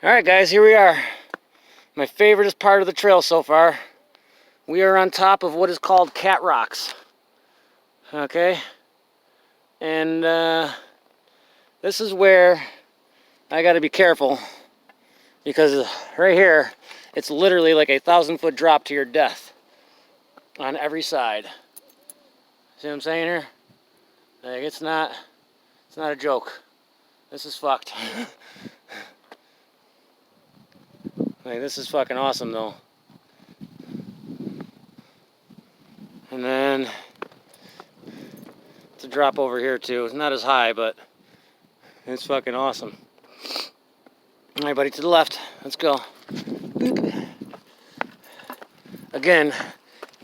Alright guys, here we are. My favoriteest part of the trail so far. We are on top of what is called Cat Rocks. Okay? And this is where I gotta be careful, because right here, it's literally like a 1,000-foot drop to your death on every side. See what I'm saying here? Like, it's not a joke. This is fucked. Like, this is fucking awesome though. And then it's a drop over here too. It's not as high, but it's fucking awesome. All right, buddy, to the left. Let's go. Boop. Again,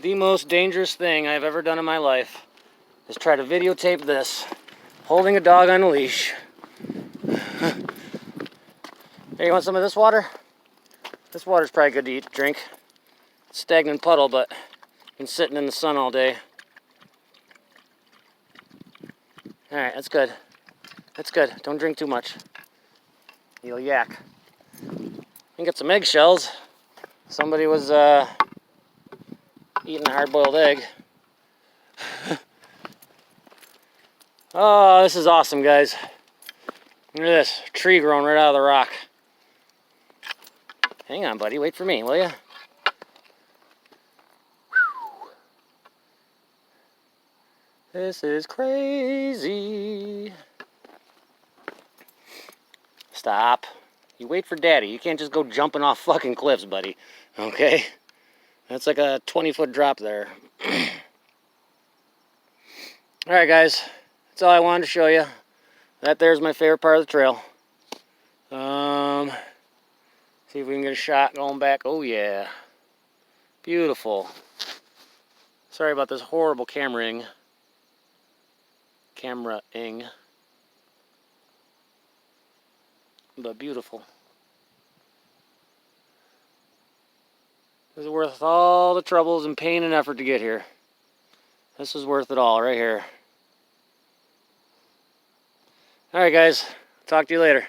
the most dangerous thing I've ever done in my life is try to videotape this, holding a dog on a leash. Hey, you want some of this water? This water's probably good to eat, drink. It's a stagnant puddle, but been sitting in the sun all day. All right, that's good. That's good. Don't drink too much. You'll yak. You get some eggshells. Somebody was eating a hard-boiled egg. Oh, this is awesome, guys. Look at this tree growing right out of the rock. Hang on, buddy. Wait for me, will you? This is crazy. Stop. You wait for Daddy. You can't just go jumping off fucking cliffs, buddy. Okay? That's like a 20-foot drop there. Alright, guys. That's all I wanted to show you. That there's my favorite part of the trail. See if we can get a shot going back. Oh, yeah. Beautiful. Sorry about this horrible camera-ing. But beautiful. It was worth all the troubles and pain and effort to get here. This was worth it all right here. Alright guys, talk to you later.